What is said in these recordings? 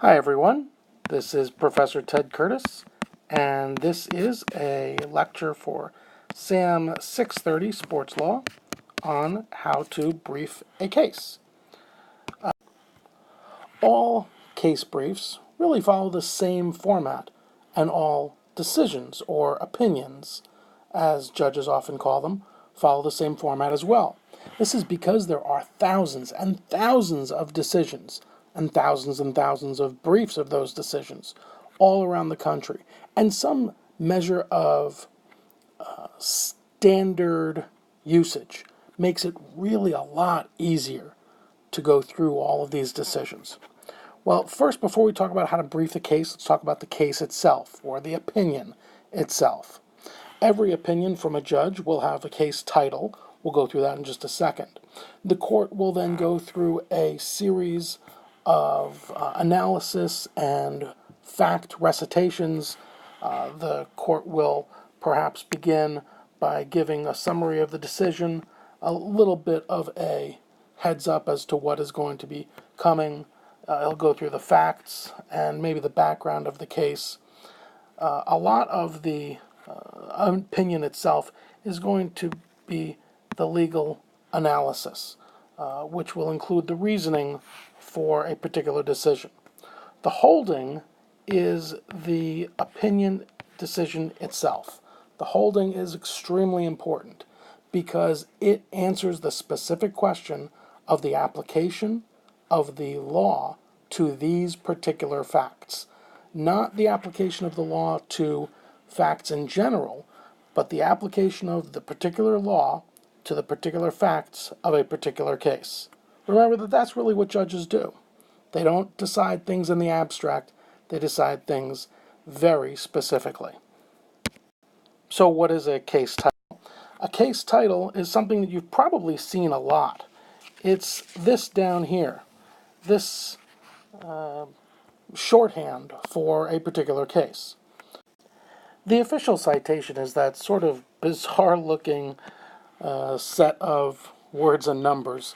Hi everyone, this is Professor Ted Curtis, and this is a lecture for SAM 630 Sports Law on how to brief a case. All case briefs really follow the same format, and all decisions or opinions, as judges often call them, follow the same format as well. This is because there are thousands and thousands of decisions and thousands of briefs of those decisions all around the country, and some measure of standard usage makes it really a lot easier to go through all of these decisions. Well, first, before we talk about how to brief the case, let's talk about the case itself, or the opinion itself. Every opinion from a judge will have a case title. We'll go through that in just a second. The court will then go through a series of analysis and fact recitations. The court will perhaps begin by giving a summary of the decision, a little bit of a heads up as to what is going to be coming. It'll go through the facts and maybe the background of the case. A lot of the opinion itself is going to be the legal analysis, which will include the reasoning for a particular decision. The holding is the opinion decision itself. The holding is extremely important because it answers the specific question of the application of the law to these particular facts. Not the application of the law to facts in general, but the application of the particular law to the particular facts of a particular case. Remember that that's really what judges do. They don't decide things in the abstract, they decide things very specifically. So what is a case title? A case title is something that you've probably seen a lot. It's this down here, this shorthand for a particular case. The official citation is that sort of bizarre-looking set of words and numbers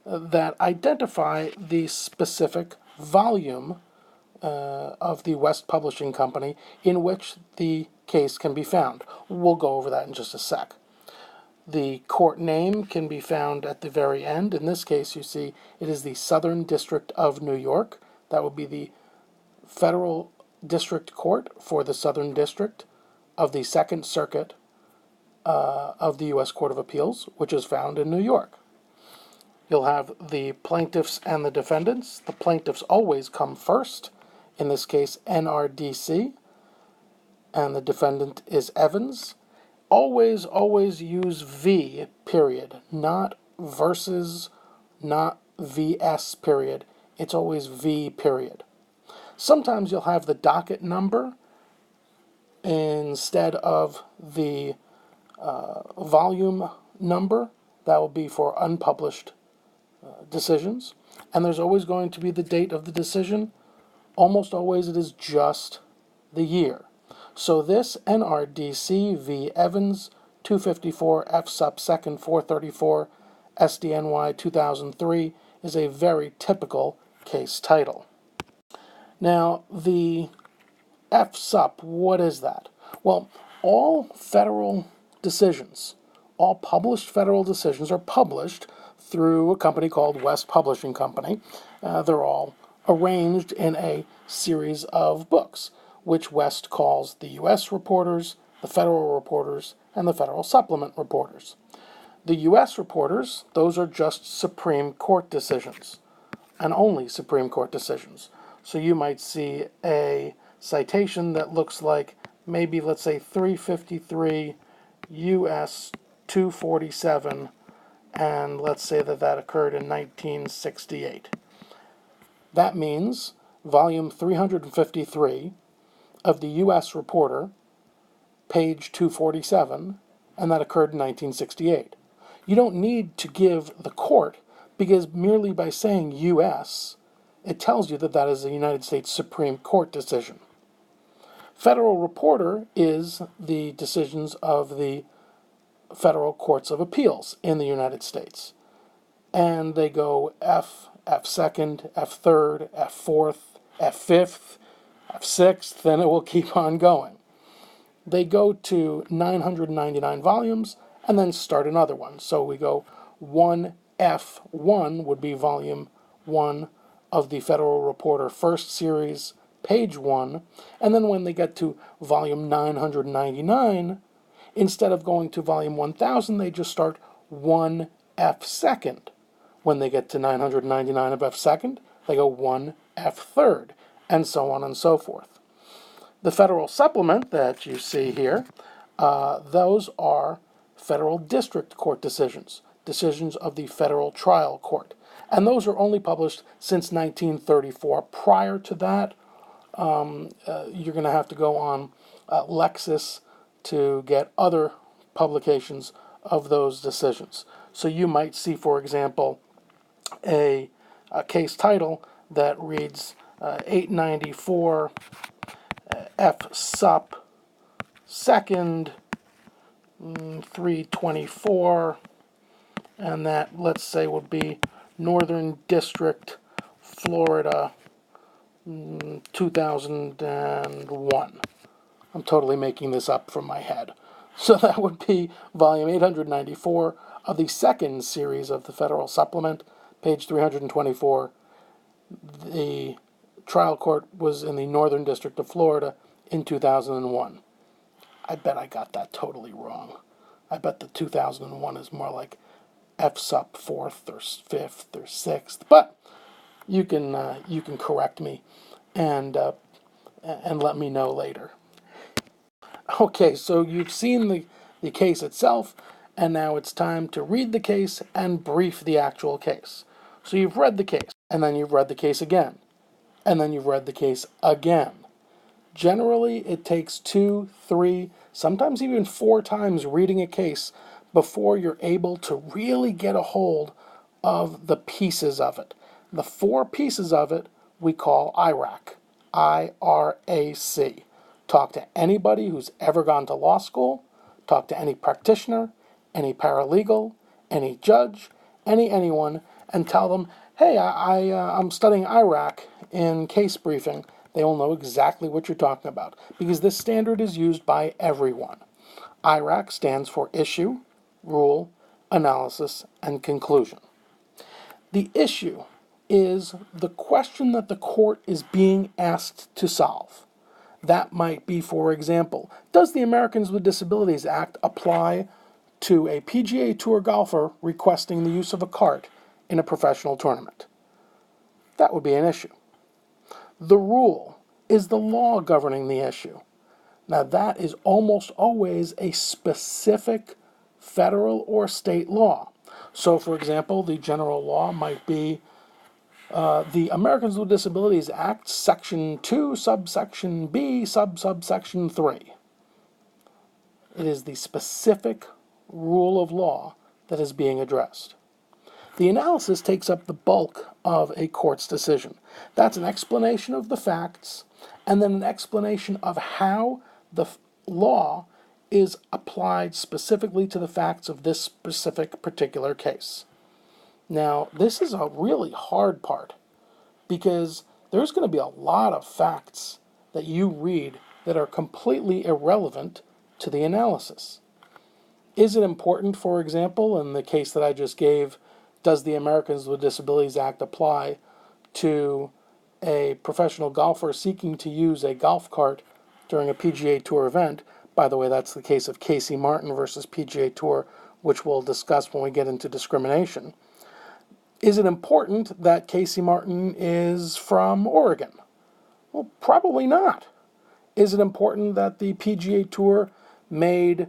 that identify the specific volume of the West Publishing Company in which the case can be found. We'll go over that in just a sec. The court name can be found at the very end. In this case, you see it is the Southern District of New York. That would be the Federal District Court for the Southern District of the Second Circuit of the U.S. Court of Appeals, which is found in New York. You'll have the plaintiffs and the defendants. The plaintiffs always come first, in this case NRDC, and the defendant is Evans. Always use V, period, not versus, not VS, period. It's always V, period. Sometimes you'll have the docket number instead of the volume number. That will be for unpublished decisions. And there's always going to be the date of the decision. Almost always it is just the year. So this NRDC v. Evans 254 F sub 2nd 434 SDNY 2003 is a very typical case title. Now, the F sup, what is that? Well, all federal decisions, all published federal decisions are published through a company called West Publishing Company. They're all arranged in a series of books, which West calls the U.S. Reporters, the Federal Reporters, and the Federal Supplement Reporters. The U.S. Reporters, those are just Supreme Court decisions, and only Supreme Court decisions. So you might see a citation that looks like maybe, let's say, 353 U.S. 247, and let's say that occurred in 1968. That means volume 353 of the U.S. Reporter, page 247, and that occurred in 1968. You don't need to give the court, because merely by saying U.S., it tells you that that is a United States Supreme Court decision. Federal Reporter is the decisions of the federal courts of appeals in the United States. And they go F, F2nd, F3rd, F4th, F5th, F6th, and it will keep on going. They go to 999 volumes and then start another one. So we go 1F1 would be volume 1 of the Federal Reporter first series, page 1, and then when they get to volume 999, instead of going to volume 1000, they just start 1F2nd. When they get to 999 of F2nd, they go 1F3rd, and so on and so forth. The federal supplement that you see here, those are federal district court decisions of the federal trial court. And those are only published since 1934. Prior to that, you're going to have to go on Lexis to get other publications of those decisions. So you might see, for example, a case title that reads 894 F sup second 324, and that, let's say, would be Northern District, Florida, 2001. I'm totally making this up from my head. So that would be volume 894 of the second series of the Federal Supplement, page 324. The trial court was in the Northern District of Florida in 2001. I bet I got that totally wrong. I bet the 2001 is more like F sup 4th or 5th or 6th. But you can correct me and let me know later. Okay, so you've seen the case itself, and now it's time to read the case and brief the actual case. So you've read the case, and then you've read the case again, and then you've read the case again. Generally, it takes 2, 3, sometimes even 4 times reading a case before you're able to really get a hold of the pieces of it. The 4 pieces of it we call IRAC, I-R-A-C. Talk to anybody who's ever gone to law school, talk to any practitioner, any paralegal, any judge, anyone, and tell them, hey, I'm studying IRAC in case briefing. They will know exactly what you're talking about, because this standard is used by everyone. IRAC stands for Issue, Rule, Analysis, and Conclusion. The issue is the question that the court is being asked to solve. That might be, for example, does the Americans with Disabilities Act apply to a PGA Tour golfer requesting the use of a cart in a professional tournament? That would be an issue. The rule is the law governing the issue. Now, that is almost always a specific federal or state law. So, for example, the general law might be the Americans with Disabilities Act, Section 2, subsection B, subsection 3. It is the specific rule of law that is being addressed. The analysis takes up the bulk of a court's decision. That's an explanation of the facts, and then an explanation of how the law is applied specifically to the facts of this specific particular case. Now, this is a really hard part, because there's going to be a lot of facts that you read that are completely irrelevant to the analysis. Is it important, for example, in the case that I just gave, does the Americans with Disabilities Act apply to a professional golfer seeking to use a golf cart during a PGA Tour event? By the way, that's the case of Casey Martin versus PGA Tour, which we'll discuss when we get into discrimination. Is it important that Casey Martin is from Oregon? Well, probably not. Is it important that the PGA Tour made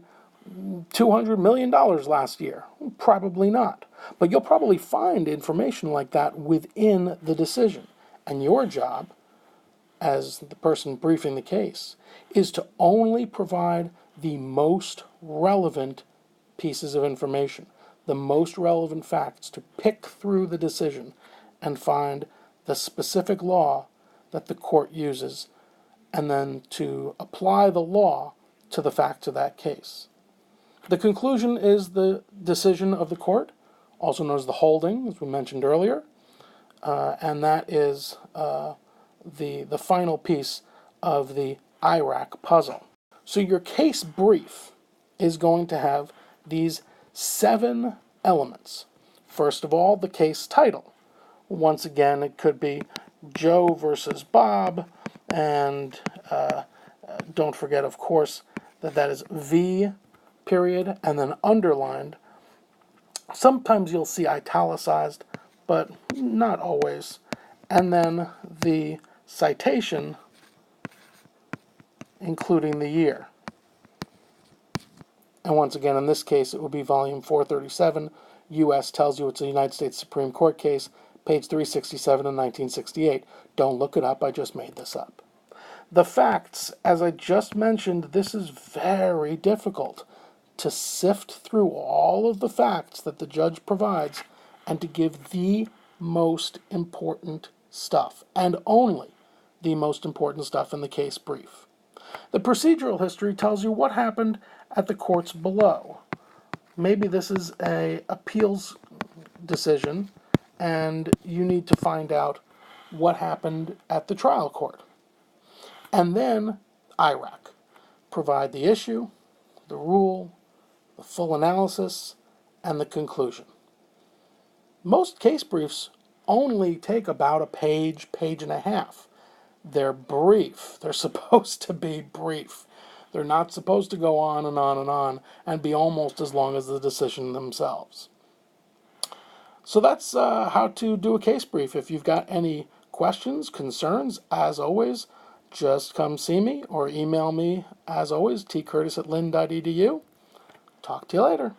$200 million last year? Well, probably not. But you'll probably find information like that within the decision. And your job, as the person briefing the case, is to only provide the most relevant pieces of information, the most relevant facts, to pick through the decision and find the specific law that the court uses, and then to apply the law to the facts of that case. The conclusion is the decision of the court, also known as the holding, as we mentioned earlier, and that is the final piece of the IRAC puzzle. So your case brief is going to have these 7 elements. First of all, the case title. Once again, it could be Joe versus Bob, and don't forget, of course, that is V period and then underlined. Sometimes you'll see italicized, but not always. And then the citation, including the year. And once again, in this case, it would be volume 437. U.S. tells you it's a United States Supreme Court case, page 367 in 1968. Don't look it up, I just made this up. The facts, as I just mentioned, this is very difficult to sift through all of the facts that the judge provides and to give the most important stuff, and only the most important stuff in the case brief. The procedural history tells you what happened at the courts below. Maybe this is an appeals decision, and you need to find out what happened at the trial court. And then IRAC. Provide the issue, the rule, the full analysis, and the conclusion. Most case briefs only take about a page, page and a half. They're brief. They're supposed to be brief. They're not supposed to go on and on and on and be almost as long as the decision themselves. So that's how to do a case brief. If you've got any questions, concerns, as always, just come see me or email me, as always, tcurtis@lynn.edu. Talk to you later.